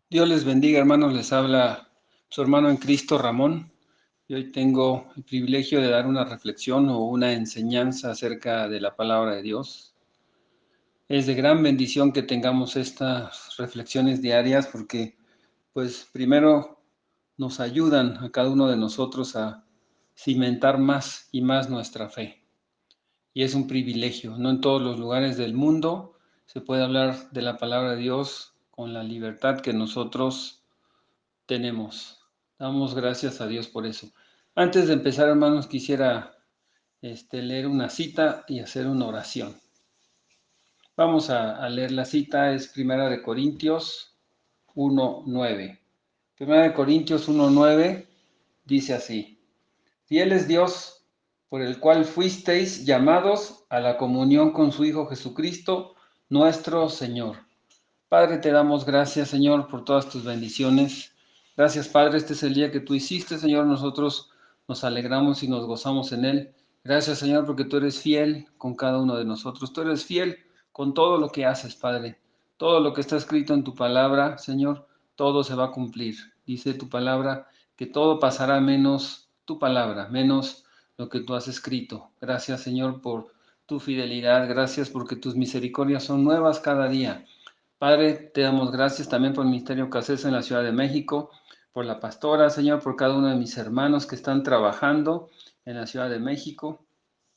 Dios les bendiga, hermanos. Les habla su hermano en Cristo, Ramón. Y hoy tengo el privilegio de dar una reflexión o una enseñanza acerca de la palabra de Dios. Es de gran bendición que tengamos estas reflexiones diarias porque, pues, primero nos ayudan a cada uno de nosotros a cimentar más y más nuestra fe. Y es un privilegio. No en todos los lugares del mundo se puede hablar de la palabra de Dios con la libertad que nosotros tenemos. Damos gracias a Dios por eso. Antes de empezar, hermanos, quisiera leer una cita y hacer una oración. Vamos a leer la cita, es Primera de Corintios 1:9. Primera de Corintios 1:9 dice así: Fiel es Dios, por el cual fuisteis llamados a la comunión con su Hijo Jesucristo, nuestro Señor. Padre, te damos gracias, Señor, por todas tus bendiciones. Gracias, Padre, este es el día que tú hiciste, Señor. Nosotros nos alegramos y nos gozamos en él. Gracias, Señor, porque tú eres fiel con cada uno de nosotros. Tú eres fiel con todo lo que haces, Padre. Todo lo que está escrito en tu palabra, Señor, todo se va a cumplir. Dice tu palabra que todo pasará menos tu palabra, menos lo que tú has escrito. Gracias, Señor, por tu fidelidad. Gracias porque tus misericordias son nuevas cada día. Padre, te damos gracias también por el Ministerio Cases en la Ciudad de México, por la pastora, Señor, por cada uno de mis hermanos que están trabajando en la Ciudad de México.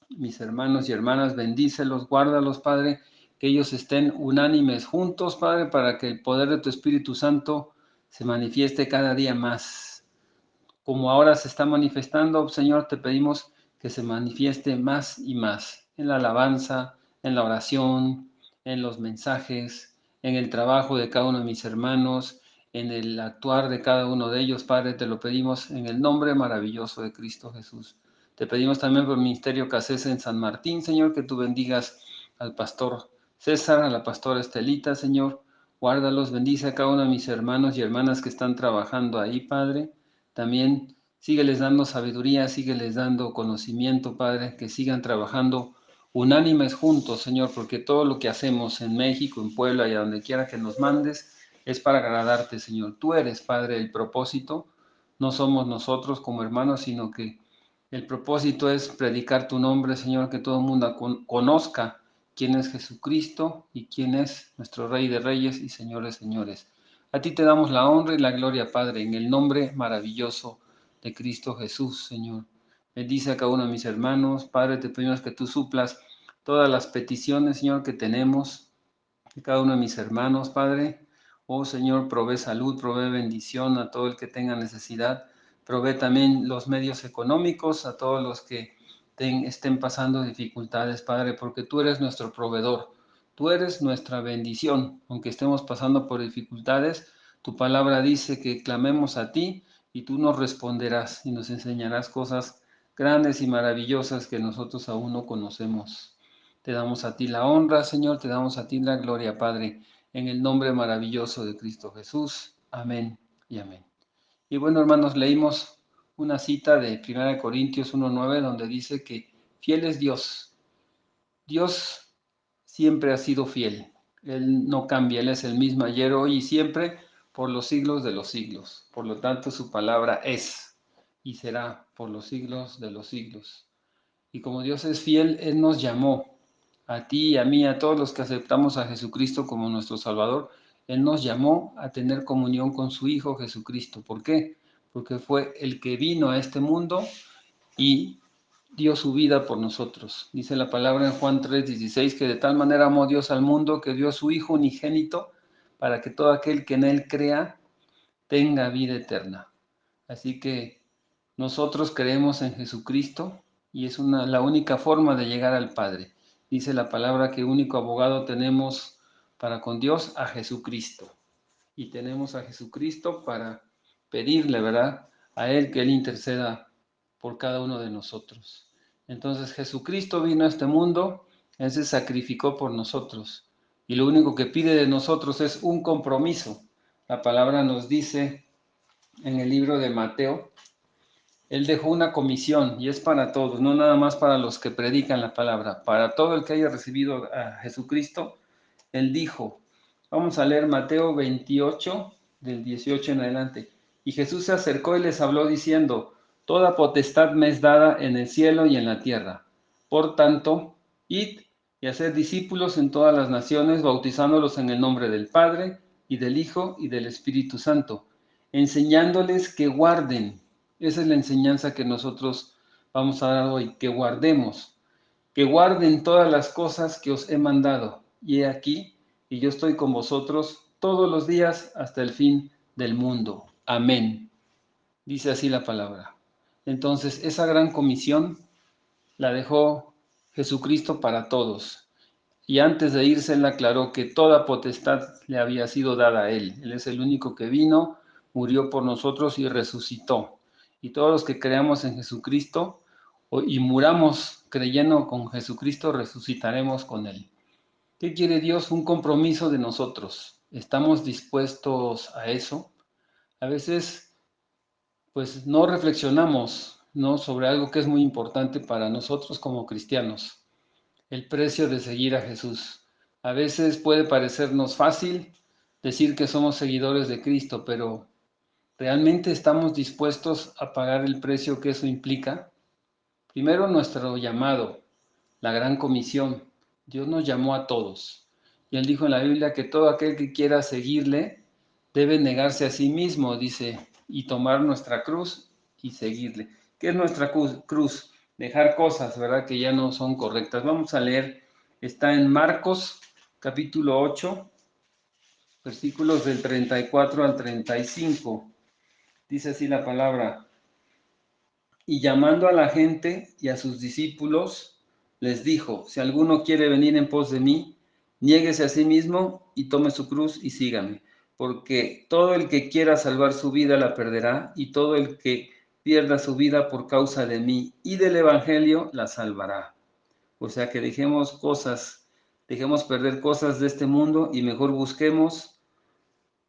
Mis hermanos y hermanas, bendícelos, guárdalos, Padre, que ellos estén unánimes juntos, Padre, para que el poder de tu Espíritu Santo se manifieste cada día más. Como ahora se está manifestando, Señor, te pedimos que se manifieste más y más en la alabanza, en la oración, en los mensajes, en el trabajo de cada uno de mis hermanos, en el actuar de cada uno de ellos. Padre, te lo pedimos en el nombre maravilloso de Cristo Jesús. Te pedimos también por el ministerio Casés en San Martín, Señor, que tú bendigas al pastor César, a la pastora Estelita, Señor. Guárdalos, bendice a cada uno de mis hermanos y hermanas que están trabajando ahí, Padre. También sígueles dando sabiduría, sígueles dando conocimiento, Padre, que sigan trabajando unánimes juntos, Señor, porque todo lo que hacemos en México, en Puebla y a donde quiera que nos mandes es para agradarte, Señor. Tú eres, Padre, el propósito. No somos nosotros como hermanos, sino que el propósito es predicar tu nombre, Señor, que todo el mundo conozca quién es Jesucristo y quién es nuestro Rey de Reyes y Señor de Señores. A ti te damos la honra y la gloria, Padre, en el nombre maravilloso de Cristo Jesús, Señor. Bendice a cada uno de mis hermanos. Padre, te pedimos que tú suplas todas las peticiones, Señor, que tenemos de cada uno de mis hermanos, Padre. Oh, Señor, provee salud, provee bendición a todo el que tenga necesidad. Provee también los medios económicos a todos los que estén pasando dificultades, Padre, porque tú eres nuestro proveedor. Tú eres nuestra bendición. Aunque estemos pasando por dificultades, tu palabra dice que clamemos a ti y tú nos responderás y nos enseñarás cosas grandes y maravillosas que nosotros aún no conocemos. Te damos a ti la honra, Señor, te damos a ti la gloria, Padre, en el nombre maravilloso de Cristo Jesús. Amén y amén. Y bueno, hermanos, leímos una cita de 1 Corintios 1:9 donde dice que fiel es Dios. Dios siempre ha sido fiel. Él no cambia, Él es el mismo ayer, hoy y siempre, por los siglos de los siglos. Por lo tanto, su palabra es y será por los siglos de los siglos. Y como Dios es fiel, Él nos llamó, a ti y a mí, a todos los que aceptamos a Jesucristo como nuestro Salvador. Él nos llamó a tener comunión con su Hijo Jesucristo. ¿Por qué? Porque fue el que vino a este mundo y dio su vida por nosotros. Dice la palabra en Juan 3:16 que de tal manera amó Dios al mundo que dio a su Hijo unigénito para que todo aquel que en Él crea tenga vida eterna. Así que nosotros creemos en Jesucristo y es la única forma de llegar al Padre. Dice la palabra que único abogado tenemos para con Dios, a Jesucristo. Y tenemos a Jesucristo para pedirle, ¿verdad? A Él que Él interceda por cada uno de nosotros. Entonces Jesucristo vino a este mundo, Él se sacrificó por nosotros. Y lo único que pide de nosotros es un compromiso. La palabra nos dice en el libro de Mateo, Él dejó una comisión y es para todos, no nada más para los que predican la palabra, para todo el que haya recibido a Jesucristo. Él dijo, vamos a leer Mateo 28, del 18 en adelante. Y Jesús se acercó y les habló diciendo, toda potestad me es dada en el cielo y en la tierra. Por tanto, id y haced discípulos en todas las naciones, bautizándolos en el nombre del Padre, y del Hijo, y del Espíritu Santo, enseñándoles que guarden. Esa es la enseñanza que nosotros vamos a dar hoy, que guarden todas las cosas que os he mandado. Y he aquí, y yo estoy con vosotros todos los días hasta el fin del mundo. Amén. Dice así la palabra. Entonces, esa gran comisión la dejó Jesucristo para todos. Y antes de irse, él aclaró que toda potestad le había sido dada a él. Él es el único que vino, murió por nosotros y resucitó. Y todos los que creamos en Jesucristo y muramos creyendo con Jesucristo, resucitaremos con él. ¿Qué quiere Dios? Un compromiso de nosotros. ¿Estamos dispuestos a eso? A veces, pues no reflexionamos, ¿no?, sobre algo que es muy importante para nosotros como cristianos, el precio de seguir a Jesús. A veces puede parecernos fácil decir que somos seguidores de Cristo, pero ¿realmente estamos dispuestos a pagar el precio que eso implica? Primero, nuestro llamado, la gran comisión. Dios nos llamó a todos. Y Él dijo en la Biblia que todo aquel que quiera seguirle debe negarse a sí mismo, dice, y tomar nuestra cruz y seguirle. ¿Qué es nuestra cruz? Dejar cosas, ¿verdad?, que ya no son correctas. Vamos a leer, está en Marcos capítulo 8, versículos del 34 al 35. Dice así la palabra. Y llamando a la gente y a sus discípulos, les dijo, si alguno quiere venir en pos de mí, niéguese a sí mismo y tome su cruz y sígame. Porque todo el que quiera salvar su vida la perderá, y todo el que pierda su vida por causa de mí y del Evangelio la salvará. O sea que dejemos perder cosas de este mundo y mejor busquemos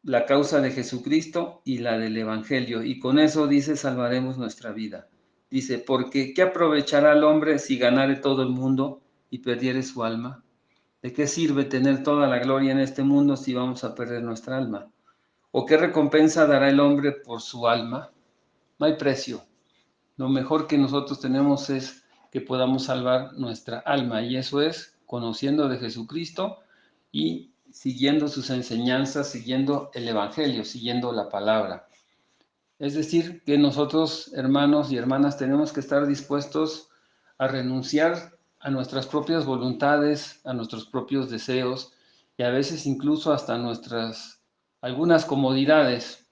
la causa de Jesucristo y la del Evangelio, y con eso, dice, salvaremos nuestra vida. Dice, porque ¿qué aprovechará el hombre si ganare todo el mundo y perdiere su alma? ¿De qué sirve tener toda la gloria en este mundo si vamos a perder nuestra alma? ¿O qué recompensa dará el hombre por su alma? No hay precio. Lo mejor que nosotros tenemos es que podamos salvar nuestra alma, y eso es conociendo de Jesucristo y siguiendo sus enseñanzas, siguiendo el Evangelio, siguiendo la palabra. Es decir, que nosotros, hermanos y hermanas, tenemos que estar dispuestos a renunciar a nuestras propias voluntades, a nuestros propios deseos, y a veces incluso hasta algunas comodidades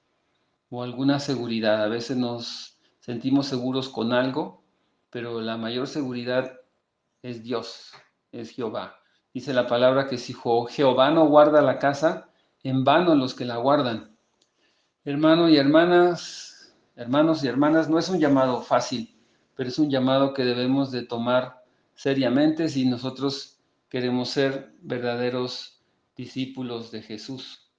o alguna seguridad. A veces nos sentimos seguros con algo, pero la mayor seguridad es Dios, es Jehová. Dice la palabra que si Jehová no guarda la casa, en vano los que la guardan. Hermanos y hermanas, no es un llamado fácil, pero es un llamado que debemos de tomar seriamente si nosotros queremos ser verdaderos discípulos de Jesús.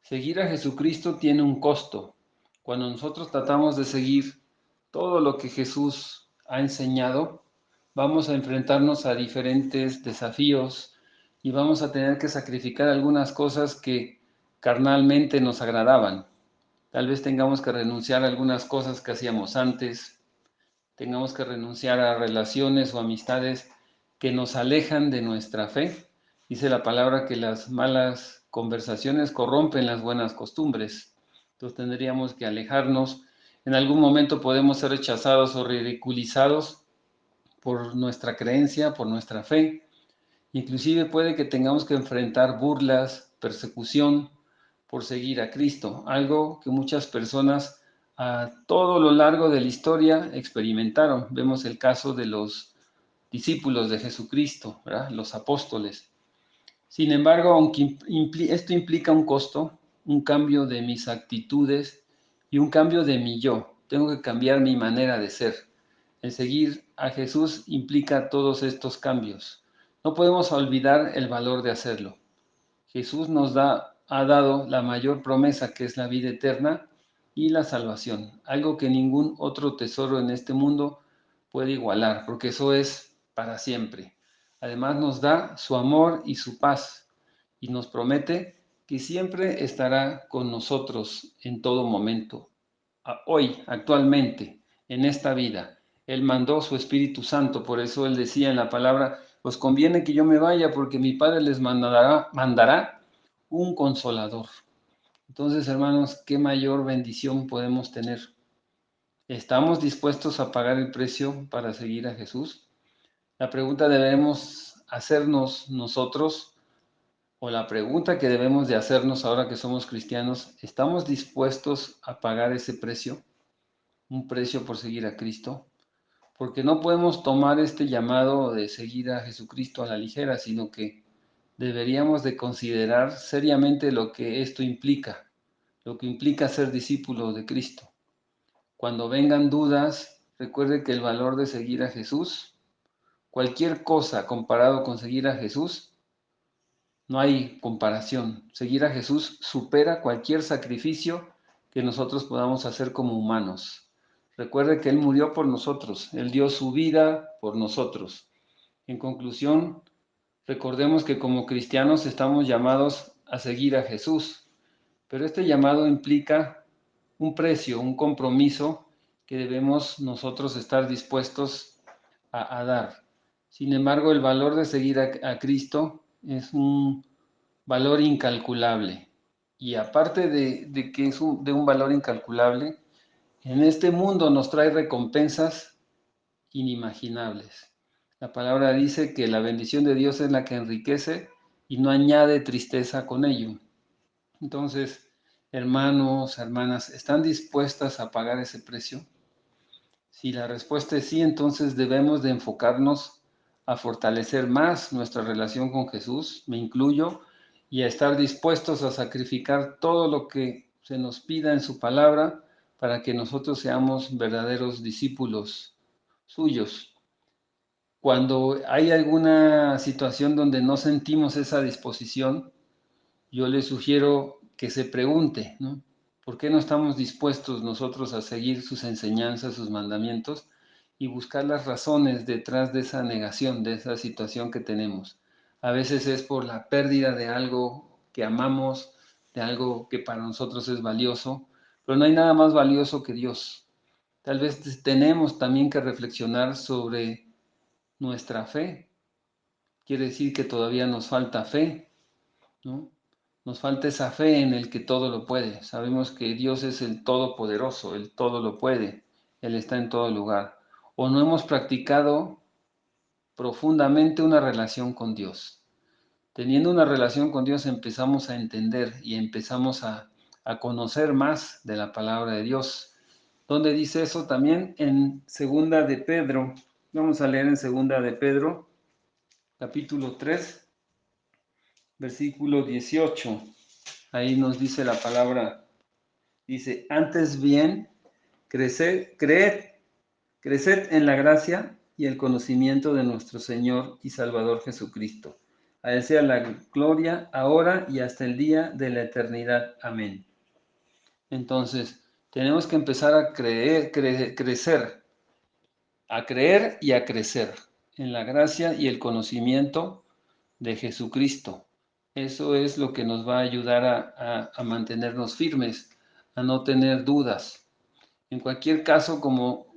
Seguir a Jesucristo tiene un costo. Cuando nosotros tratamos de seguir todo lo que Jesús ha enseñado, vamos a enfrentarnos a diferentes desafíos y vamos a tener que sacrificar algunas cosas que carnalmente nos agradaban. Tal vez tengamos que renunciar a algunas cosas que hacíamos antes, tengamos que renunciar a relaciones o amistades que nos alejan de nuestra fe. Dice la palabra que las malas conversaciones corrompen las buenas costumbres. Entonces tendríamos que alejarnos. En algún momento podemos ser rechazados o ridiculizados por nuestra creencia, por nuestra fe. Inclusive puede que tengamos que enfrentar burlas, persecución por seguir a Cristo, algo que muchas personas a todo lo largo de la historia experimentaron. Vemos el caso de los discípulos de Jesucristo, ¿verdad?, los apóstoles. Sin embargo, aunque esto implica un costo, un cambio de mis actitudes y un cambio de mi yo, tengo que cambiar mi manera de ser. El seguir a Jesús implica todos estos cambios. No podemos olvidar el valor de hacerlo. Jesús ha dado la mayor promesa, que es la vida eterna y la salvación, algo que ningún otro tesoro en este mundo puede igualar, porque eso es para siempre. Además nos da su amor y su paz, y nos promete que siempre estará con nosotros en todo momento. Hoy, actualmente, en esta vida, Él mandó su Espíritu Santo, por eso Él decía en la palabra, os conviene que yo me vaya porque mi Padre les mandará un consolador. Entonces, hermanos, ¿qué mayor bendición podemos tener? ¿Estamos dispuestos a pagar el precio para seguir a Jesús? La pregunta debemos hacernos nosotros, o la pregunta que debemos de hacernos ahora que somos cristianos, ¿estamos dispuestos a pagar ese precio? Un precio por seguir a Cristo. Porque no podemos tomar este llamado de seguir a Jesucristo a la ligera, sino que deberíamos de considerar seriamente lo que esto implica, lo que implica ser discípulo de Cristo. Cuando vengan dudas, recuerde que el valor de seguir a Jesús, cualquier cosa comparado con seguir a Jesús, no hay comparación. Seguir a Jesús supera cualquier sacrificio que nosotros podamos hacer como humanos. Recuerde que Él murió por nosotros, Él dio su vida por nosotros. En conclusión, recordemos que como cristianos estamos llamados a seguir a Jesús, pero este llamado implica un precio, un compromiso que debemos nosotros estar dispuestos a dar. Sin embargo, el valor de seguir a Cristo es un valor incalculable. Y aparte de que es de un valor incalculable, en este mundo nos trae recompensas inimaginables. La palabra dice que la bendición de Dios es la que enriquece y no añade tristeza con ello. Entonces, hermanos, hermanas, ¿están dispuestas a pagar ese precio? Si la respuesta es sí, entonces debemos de enfocarnos a fortalecer más nuestra relación con Jesús, me incluyo, y a estar dispuestos a sacrificar todo lo que se nos pida en su palabra para que nosotros seamos verdaderos discípulos suyos. Cuando hay alguna situación donde no sentimos esa disposición, yo le sugiero que se pregunte, ¿no? ¿Por qué no estamos dispuestos nosotros a seguir sus enseñanzas, sus mandamientos y buscar las razones detrás de esa negación, de esa situación que tenemos? A veces es por la pérdida de algo que amamos, de algo que para nosotros es valioso, pero no hay nada más valioso que Dios. Tal vez tenemos también que reflexionar sobre nuestra fe. Quiere decir que todavía nos falta fe, ¿no? Nos falta esa fe en el que todo lo puede. Sabemos que Dios es el todopoderoso, el todo lo puede, Él está en todo lugar. O no hemos practicado profundamente una relación con Dios. Teniendo una relación con Dios empezamos a entender y empezamos a conocer más de la palabra de Dios. ¿Dónde dice eso? También en Segunda de Pedro. Vamos a leer en Segunda de Pedro, capítulo 3, versículo 18. Ahí nos dice la palabra, dice, antes bien, creced en la gracia y el conocimiento de nuestro Señor y Salvador Jesucristo. A Él sea la gloria ahora y hasta el día de la eternidad. Amén. Entonces, tenemos que empezar a crecer, a creer y a crecer en la gracia y el conocimiento de Jesucristo. Eso es lo que nos va a ayudar a mantenernos firmes, a no tener dudas. En cualquier caso, como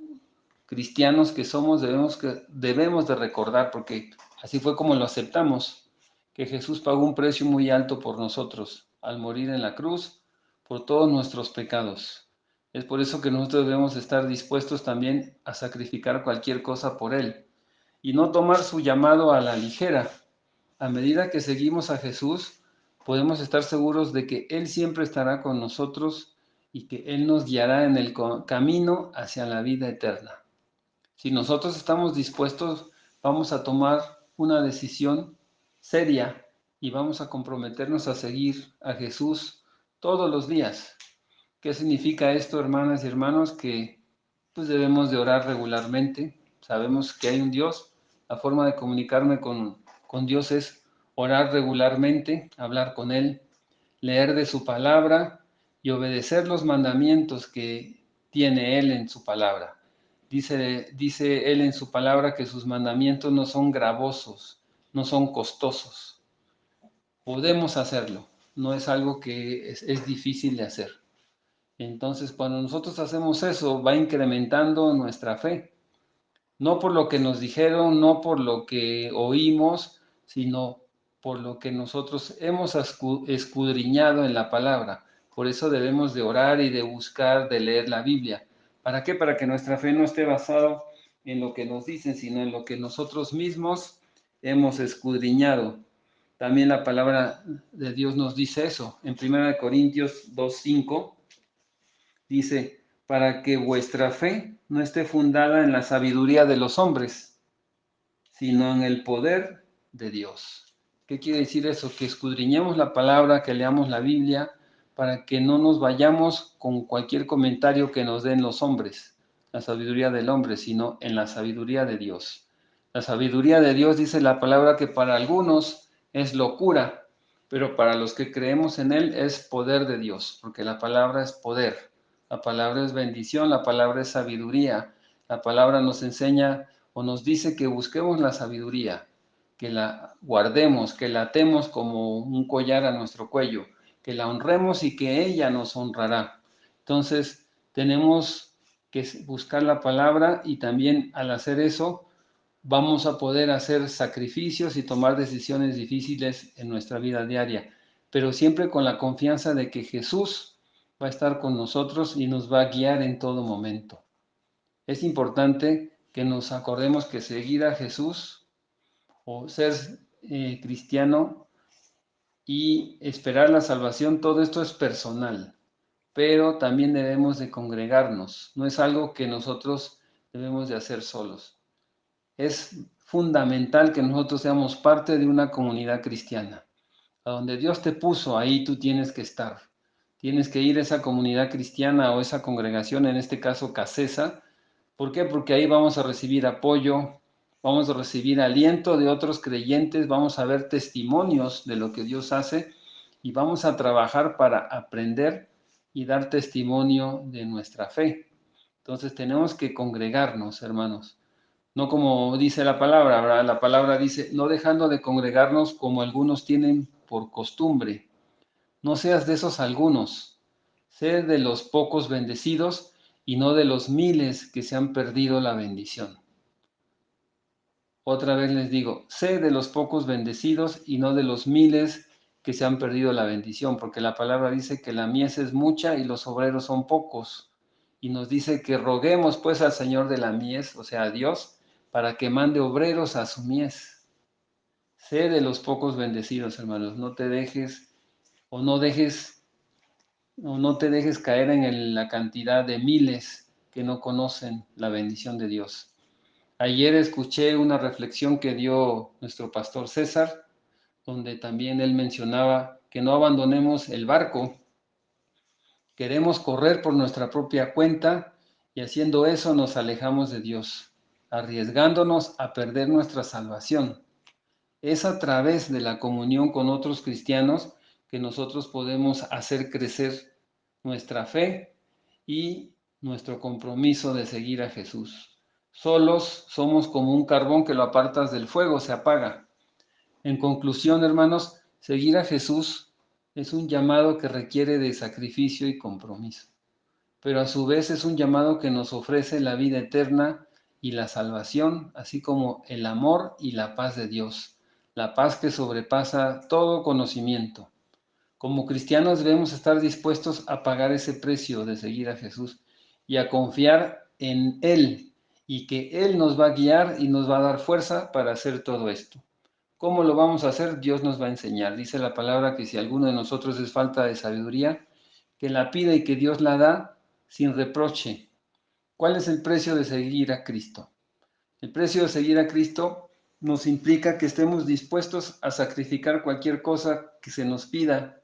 cristianos que somos, debemos de recordar, porque así fue como lo aceptamos, que Jesús pagó un precio muy alto por nosotros al morir en la cruz por todos nuestros pecados. Es por eso que nosotros debemos estar dispuestos también a sacrificar cualquier cosa por Él y no tomar su llamado a la ligera. A medida que seguimos a Jesús, podemos estar seguros de que Él siempre estará con nosotros y que Él nos guiará en el camino hacia la vida eterna. Si nosotros estamos dispuestos, vamos a tomar una decisión seria y vamos a comprometernos a seguir a Jesús todos los días. ¿Qué significa esto, hermanas y hermanos? Que pues debemos de orar regularmente. Sabemos que hay un Dios. La forma de comunicarme con Dios es orar regularmente, hablar con Él, leer de su palabra y obedecer los mandamientos que tiene Él en su palabra. Dice Él en su palabra que sus mandamientos no son gravosos, no son costosos. Podemos hacerlo. no es algo que es difícil de hacer. Entonces, cuando nosotros hacemos eso, va incrementando nuestra fe. No por lo que nos dijeron, no por lo que oímos, sino por lo que nosotros hemos escudriñado en la palabra. Por eso debemos de orar y de buscar, de leer la Biblia. ¿Para qué? Para que nuestra fe no esté basada en lo que nos dicen, sino en lo que nosotros mismos hemos escudriñado. También la palabra de Dios nos dice eso. En 1 Corintios 2:5 dice, para que vuestra fe no esté fundada en la sabiduría de los hombres, sino en el poder de Dios. ¿Qué quiere decir eso? Que escudriñemos la palabra, que leamos la Biblia, para que no nos vayamos con cualquier comentario que nos den los hombres, la sabiduría del hombre, sino en la sabiduría de Dios. La sabiduría de Dios dice la palabra que para algunos es locura, pero para los que creemos en Él es poder de Dios, porque la palabra es poder, la palabra es bendición, la palabra es sabiduría, la palabra nos enseña o nos dice que busquemos la sabiduría, que la guardemos, que la atemos como un collar a nuestro cuello, que la honremos y que ella nos honrará. Entonces, tenemos que buscar la palabra y también al hacer eso, vamos a poder hacer sacrificios y tomar decisiones difíciles en nuestra vida diaria, pero siempre con la confianza de que Jesús va a estar con nosotros y nos va a guiar en todo momento. Es importante que nos acordemos que seguir a Jesús o ser cristiano y esperar la salvación, todo esto es personal, pero también debemos de congregarnos, no es algo que nosotros debemos de hacer solos. Es fundamental que nosotros seamos parte de una comunidad cristiana. A donde Dios te puso, ahí tú tienes que estar. Tienes que ir a esa comunidad cristiana o esa congregación, en este caso Casesa. ¿Por qué? Porque ahí vamos a recibir apoyo, vamos a recibir aliento de otros creyentes, vamos a ver testimonios de lo que Dios hace y vamos a trabajar para aprender y dar testimonio de nuestra fe. Entonces tenemos que congregarnos, hermanos. No como dice la palabra, ¿verdad? La palabra dice, no dejando de congregarnos como algunos tienen por costumbre. No seas de esos algunos, sé de los pocos bendecidos y no de los miles que se han perdido la bendición. Otra vez les digo, sé de los pocos bendecidos y no de los miles que se han perdido la bendición, porque la palabra dice que la mies es mucha y los obreros son pocos. Y nos dice que roguemos pues al Señor de la mies, o sea, a Dios, para que mande obreros a su mies. Sé de los pocos bendecidos, hermanos, no te dejes o no dejes o no te dejes caer en la cantidad de miles que no conocen la bendición de Dios. Ayer escuché una reflexión que dio nuestro pastor César, donde también él mencionaba que no abandonemos el barco. Queremos correr por nuestra propia cuenta y haciendo eso nos alejamos de Dios, arriesgándonos a perder nuestra salvación. Es a través de la comunión con otros cristianos que nosotros podemos hacer crecer nuestra fe y nuestro compromiso de seguir a Jesús. Solos somos como un carbón que lo apartas del fuego, se apaga. En conclusión, hermanos, seguir a Jesús es un llamado que requiere de sacrificio y compromiso, pero a su vez es un llamado que nos ofrece la vida eterna y la salvación, así como el amor y la paz de Dios, la paz que sobrepasa todo conocimiento. Como cristianos debemos estar dispuestos a pagar ese precio de seguir a Jesús y a confiar en Él y que Él nos va a guiar y nos va a dar fuerza para hacer todo esto. ¿Cómo lo vamos a hacer? Dios nos va a enseñar. Dice la palabra que si alguno de nosotros es falta de sabiduría, que la pida y que Dios la da sin reproche. ¿Cuál es el precio de seguir a Cristo? El precio de seguir a Cristo nos implica que estemos dispuestos a sacrificar cualquier cosa que se nos pida,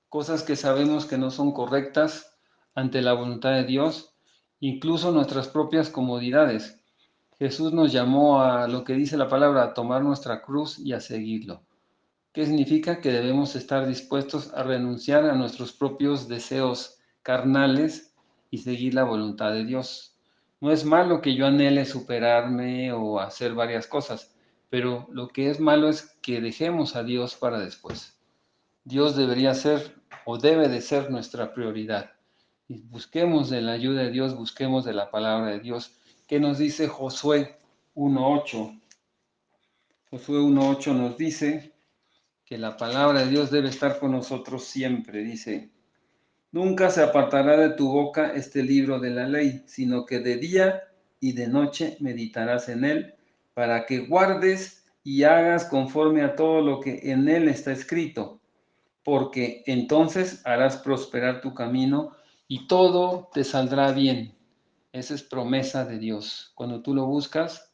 cosas que sabemos que no son correctas ante la voluntad de Dios, incluso nuestras propias comodidades. Jesús nos llamó a lo que dice la palabra, a tomar nuestra cruz y a seguirlo. ¿Qué significa? Que debemos estar dispuestos a renunciar a nuestros propios deseos carnales y seguir la voluntad de Dios. No es malo que yo anhele superarme o hacer varias cosas, pero lo que es malo es que dejemos a Dios para después. Dios debería ser o debe de ser nuestra prioridad. Y busquemos de la ayuda de Dios, busquemos de la palabra de Dios. ¿Qué nos dice Josué 1:8? Josué 1:8 nos dice que la palabra de Dios debe estar con nosotros siempre. Dice, nunca se apartará de tu boca este libro de la ley, sino que de día y de noche meditarás en él, para que guardes y hagas conforme a todo lo que en él está escrito, porque entonces harás prosperar tu camino y todo te saldrá bien. Esa es promesa de Dios. Cuando tú lo buscas,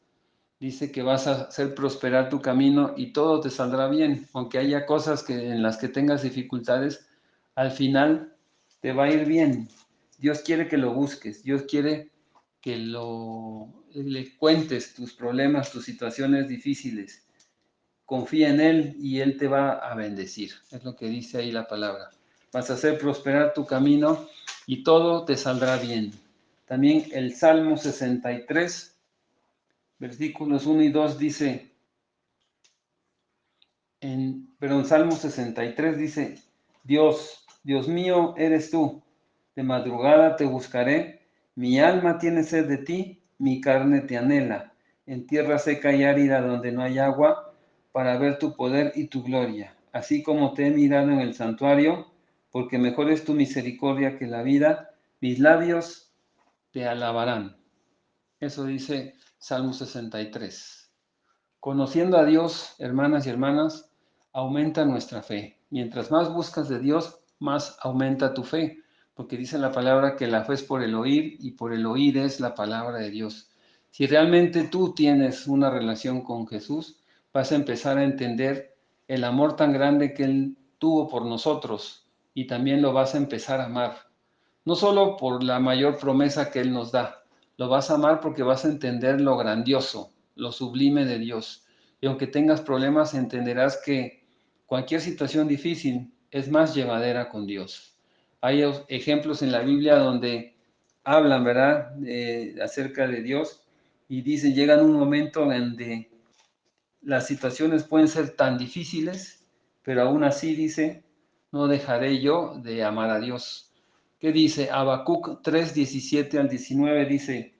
dice que vas a hacer prosperar tu camino y todo te saldrá bien. Aunque haya cosas en las que tengas dificultades, al final te va a ir bien. Dios quiere que lo busques. Dios quiere que le cuentes tus problemas, tus situaciones difíciles. Confía en Él y Él te va a bendecir. Es lo que dice ahí la palabra. Vas a hacer prosperar tu camino y todo te saldrá bien. También el Salmo 63, versículos 1 y 2 dice, en Salmo 63 dice, Dios, Dios mío, eres tú. De madrugada te buscaré. Mi alma tiene sed de ti, mi carne te anhela. En tierra seca y árida donde no hay agua, para ver tu poder y tu gloria. Así como te he mirado en el santuario, porque mejor es tu misericordia que la vida, mis labios te alabarán. Eso dice Salmo 63. Conociendo a Dios, hermanas y hermanas, aumenta nuestra fe. Mientras más buscas de Dios, más aumenta tu fe, porque dice la palabra que la fe es por el oír y por el oír es la palabra de Dios. Si realmente tú tienes una relación con Jesús, vas a empezar a entender el amor tan grande que Él tuvo por nosotros y también lo vas a empezar a amar. No solo por la mayor promesa que Él nos da, lo vas a amar porque vas a entender lo grandioso, lo sublime de Dios. Y aunque tengas problemas, entenderás que cualquier situación difícil es más llevadera con Dios. Hay ejemplos en la Biblia donde hablan, ¿verdad?, acerca de Dios y dicen, llegan un momento donde las situaciones pueden ser tan difíciles, pero aún así dice, no dejaré yo de amar a Dios. ¿Qué dice? Habacuc 3:17 al 19 dice,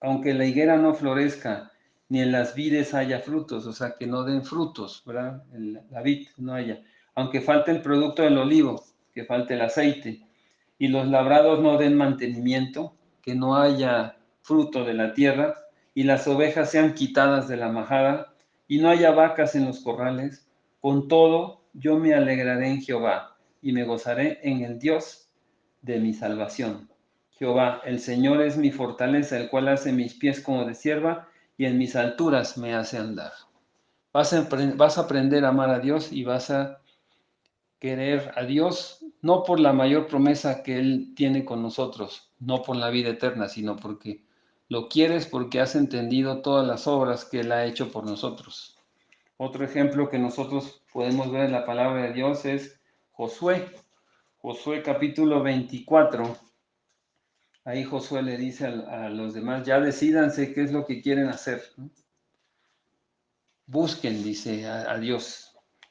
aunque la higuera no florezca, ni en las vides haya frutos, o sea, que no den frutos, ¿verdad? La vid no haya. Aunque falte el producto del olivo, que falte el aceite, y los labrados no den mantenimiento, que no haya fruto de la tierra, y las ovejas sean quitadas de la majada, y no haya vacas en los corrales, con todo yo me alegraré en Jehová, y me gozaré en el Dios de mi salvación. Jehová, el Señor es mi fortaleza, el cual hace mis pies como de sierva, y en mis alturas me hace andar. Vas a aprender a amar a Dios y vas a querer a Dios, no por la mayor promesa que Él tiene con nosotros, no por la vida eterna, sino porque lo quieres porque has entendido todas las obras que Él ha hecho por nosotros. Otro ejemplo que nosotros podemos ver en la palabra de Dios es Josué. Josué capítulo 24. Ahí Josué le dice a los demás, ya decídanse qué es lo que quieren hacer, ¿no? Busquen, dice a Dios.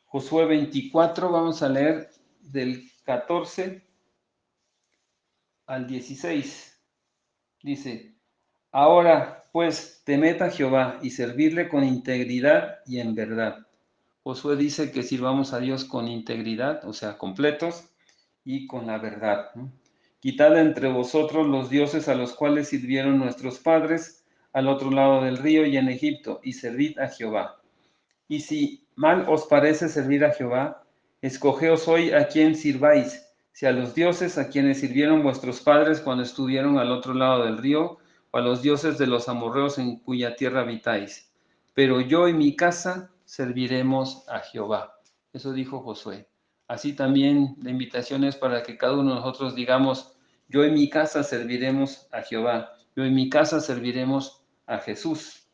Josué 24, vamos a leer del 14 al 16. Dice, ahora pues temed a Jehová y servirle con integridad y en verdad. Josué dice que sirvamos a Dios con integridad, o sea, completos, y con la verdad, ¿no? Quitad de entre vosotros los dioses a los cuales sirvieron nuestros padres al otro lado del río y en Egipto, y servid a Jehová. Y si mal os parece servir a Jehová, escogeos hoy a quién sirváis, si a los dioses a quienes sirvieron vuestros padres cuando estuvieron al otro lado del río, o a los dioses de los amorreos en cuya tierra habitáis. Pero yo y mi casa serviremos a Jehová. Eso dijo Josué. Así también la invitación es para que cada uno de nosotros digamos, yo y mi casa serviremos a Jehová, yo y mi casa serviremos a Jesús.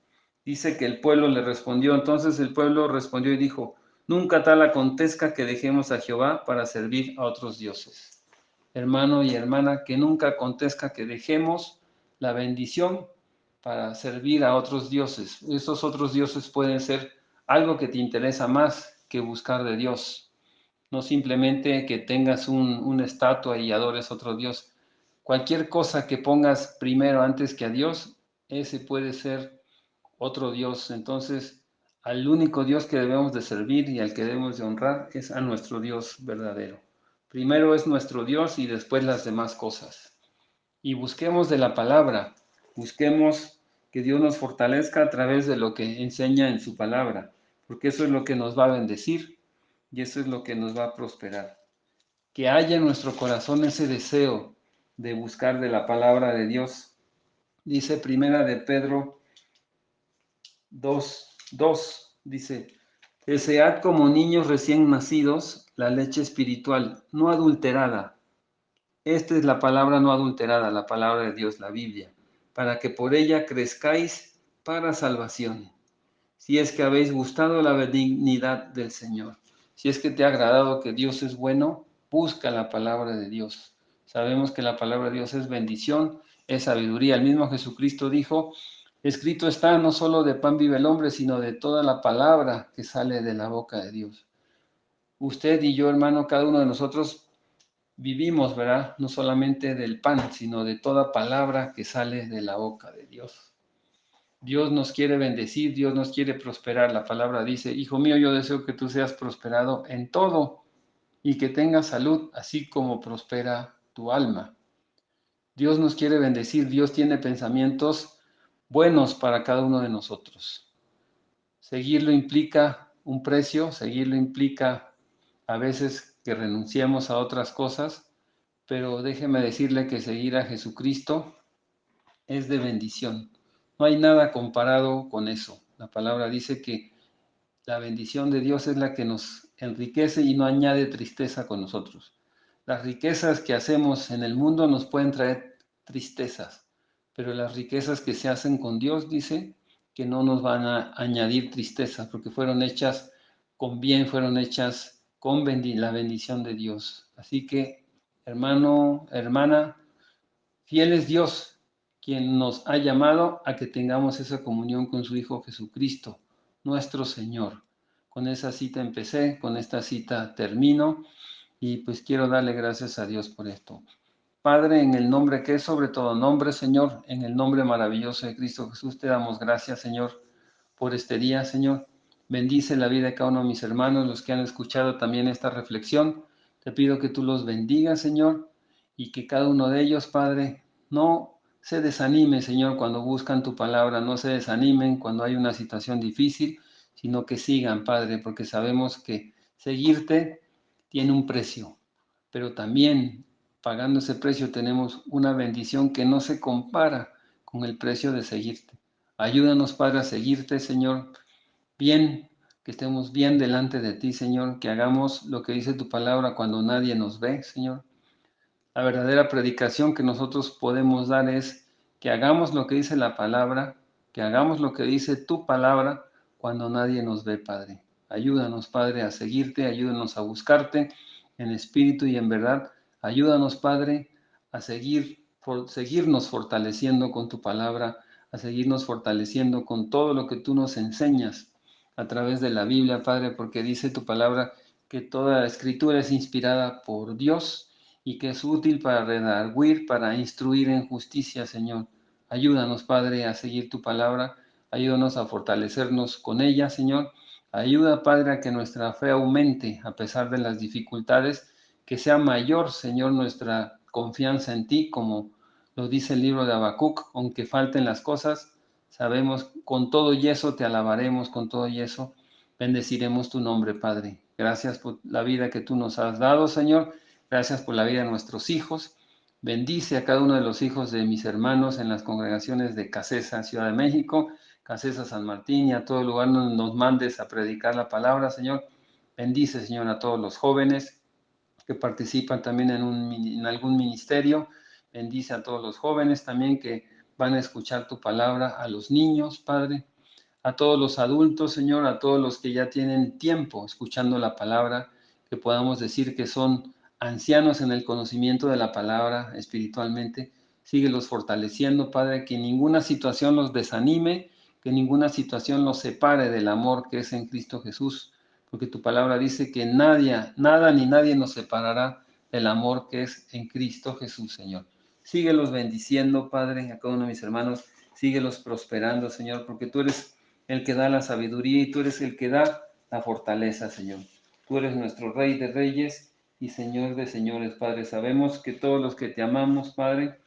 Dice que el pueblo le respondió, entonces el pueblo respondió y dijo, nunca tal acontezca que dejemos a Jehová para servir a otros dioses. Hermano y hermana, que nunca acontezca que dejemos la bendición para servir a otros dioses. Esos otros dioses pueden ser algo que te interesa más que buscar de Dios. no simplemente que tengas una estatua y adores a otro Dios. Cualquier cosa que pongas primero antes que a Dios, ese puede ser otro Dios. Entonces, al único Dios que debemos de servir y al que debemos de honrar es a nuestro Dios verdadero. Primero es nuestro Dios y después las demás cosas. Y busquemos de la palabra, busquemos que Dios nos fortalezca a través de lo que enseña en su palabra, porque eso es lo que nos va a bendecir y eso es lo que nos va a prosperar. Que haya en nuestro corazón ese deseo de buscar de la palabra de Dios. Dice Primera de Pedro 2:2, dice, desead como niños recién nacidos la leche espiritual, no adulterada. Esta es la palabra no adulterada, la palabra de Dios, la Biblia, para que por ella crezcáis para salvación. Si es que habéis gustado la benignidad del Señor, si es que te ha agradado que Dios es bueno, busca la palabra de Dios. Sabemos que la palabra de Dios es bendición, es sabiduría. El mismo Jesucristo dijo, escrito está, no solo de pan vive el hombre, sino de toda la palabra que sale de la boca de Dios. Usted y yo, hermano, cada uno de nosotros vivimos, ¿verdad? No solamente del pan, sino de toda palabra que sale de la boca de Dios. Dios nos quiere bendecir, Dios nos quiere prosperar. La palabra dice, hijo mío, yo deseo que tú seas prosperado en todo y que tengas salud, así como prospera tu alma. Dios nos quiere bendecir, Dios tiene pensamientos buenos para cada uno de nosotros. Seguirlo implica un precio, seguirlo implica a veces que renunciemos a otras cosas, pero déjeme decirle que seguir a Jesucristo es de bendición. No hay nada comparado con eso. La palabra dice que la bendición de Dios es la que nos enriquece y no añade tristeza con nosotros. Las riquezas que hacemos en el mundo nos pueden traer tristezas, pero las riquezas que se hacen con Dios dice que no nos van a añadir tristeza, porque fueron hechas con bien, fueron hechas con la bendición de Dios. Así que, hermano, hermana, fiel es Dios, quien nos ha llamado a que tengamos esa comunión con su Hijo Jesucristo, nuestro Señor. Con esa cita empecé, con esta cita termino y pues quiero darle gracias a Dios por esto. Padre, en el nombre que es sobre todo nombre, Señor, en el nombre maravilloso de Cristo Jesús, te damos gracias, Señor, por este día, Señor. Bendice la vida de cada uno de mis hermanos, los que han escuchado también esta reflexión. Te pido que tú los bendigas, Señor, y que cada uno de ellos, Padre, no se desanime, Señor, cuando buscan tu palabra, no se desanimen cuando hay una situación difícil, sino que sigan, Padre, porque sabemos que seguirte tiene un precio, pero también pagando ese precio tenemos una bendición que no se compara con el precio de seguirte. Ayúdanos, Padre, a seguirte, Señor, bien, que estemos bien delante de ti, Señor, que hagamos lo que dice tu palabra cuando nadie nos ve, Señor. La verdadera predicación que nosotros podemos dar es que hagamos lo que dice la palabra, que hagamos lo que dice tu palabra cuando nadie nos ve, Padre. Ayúdanos, Padre, a seguirte, ayúdanos a buscarte en espíritu y en verdad. Ayúdanos, Padre, a seguirnos fortaleciendo con tu palabra, a seguirnos fortaleciendo con todo lo que tú nos enseñas a través de la Biblia, Padre, porque dice tu palabra que toda escritura es inspirada por Dios y que es útil para redarguir, para instruir en justicia, Señor. Ayúdanos, Padre, a seguir tu palabra, ayúdanos a fortalecernos con ella, Señor. Ayuda, Padre, a que nuestra fe aumente a pesar de las dificultades, que sea mayor, Señor, nuestra confianza en ti, como lo dice el libro de Habacuc, aunque falten las cosas, sabemos, con todo y eso te alabaremos, con todo y eso bendeciremos tu nombre, Padre. Gracias por la vida que tú nos has dado, Señor. Gracias por la vida de nuestros hijos. Bendice a cada uno de los hijos de mis hermanos en las congregaciones de Casesa, Ciudad de México, Casesa, San Martín y a todo lugar donde nos mandes a predicar la palabra, Señor. Bendice, Señor, a todos los jóvenes que participan también en algún ministerio. Bendice a todos los jóvenes también que van a escuchar tu palabra, a los niños, Padre, a todos los adultos, Señor, a todos los que ya tienen tiempo escuchando la palabra, que podamos decir que son ancianos en el conocimiento de la palabra espiritualmente. Síguelos fortaleciendo, Padre, que ninguna situación los desanime, que ninguna situación los separe del amor que es en Cristo Jesús, porque tu palabra dice que nadie, nada ni nadie nos separará del amor que es en Cristo Jesús, Señor. Síguelos bendiciendo, Padre, a cada uno de mis hermanos, síguelos prosperando, Señor, porque tú eres el que da la sabiduría y tú eres el que da la fortaleza, Señor. Tú eres nuestro Rey de Reyes y Señor de Señores, Padre. Sabemos que todos los que te amamos, Padre,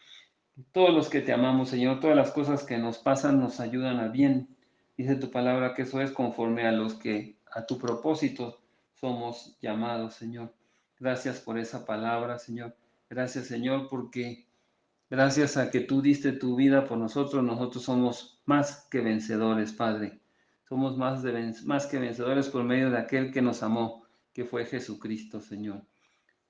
todos los que te amamos, Señor, todas las cosas que nos pasan nos ayudan a bien. Dice tu palabra que eso es conforme a los que a tu propósito somos llamados, Señor. Gracias por esa palabra, Señor. Gracias, Señor, porque gracias a que tú diste tu vida por nosotros, nosotros somos más que vencedores, Padre. Somos más que vencedores por medio de aquel que nos amó, que fue Jesucristo, Señor.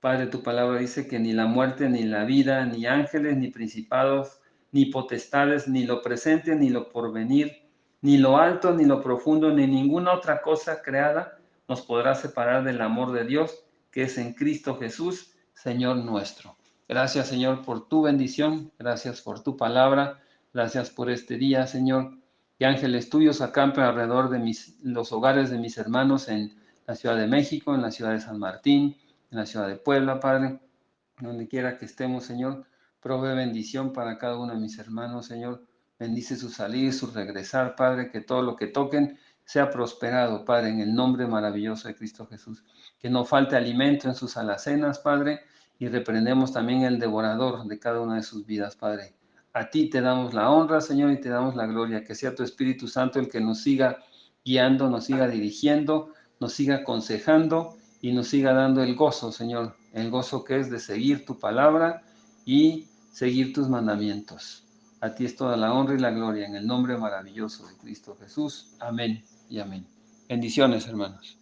Padre, tu palabra dice que ni la muerte, ni la vida, ni ángeles, ni principados, ni potestades, ni lo presente, ni lo porvenir, ni lo alto, ni lo profundo, ni ninguna otra cosa creada nos podrá separar del amor de Dios que es en Cristo Jesús, Señor nuestro. Gracias, Señor, por tu bendición, gracias por tu palabra, gracias por este día, Señor. Que ángeles tuyos acampen alrededor de los hogares de mis hermanos en la Ciudad de México, en la ciudad de San Martín, en la ciudad de Puebla, Padre, donde quiera que estemos, Señor, provee bendición para cada uno de mis hermanos, Señor. Bendice su salir, su regresar, Padre, que todo lo que toquen sea prosperado, Padre, en el nombre maravilloso de Cristo Jesús. Que no falte alimento en sus alacenas, Padre, y reprendemos también el devorador de cada una de sus vidas, Padre. A ti te damos la honra, Señor, y te damos la gloria. Que sea tu Espíritu Santo el que nos siga guiando, nos siga dirigiendo, nos siga aconsejando y nos siga dando el gozo, Señor, el gozo que es de seguir tu palabra y seguir tus mandamientos. A ti es toda la honra y la gloria en el nombre maravilloso de Cristo Jesús. Amén y amén. Bendiciones, hermanos.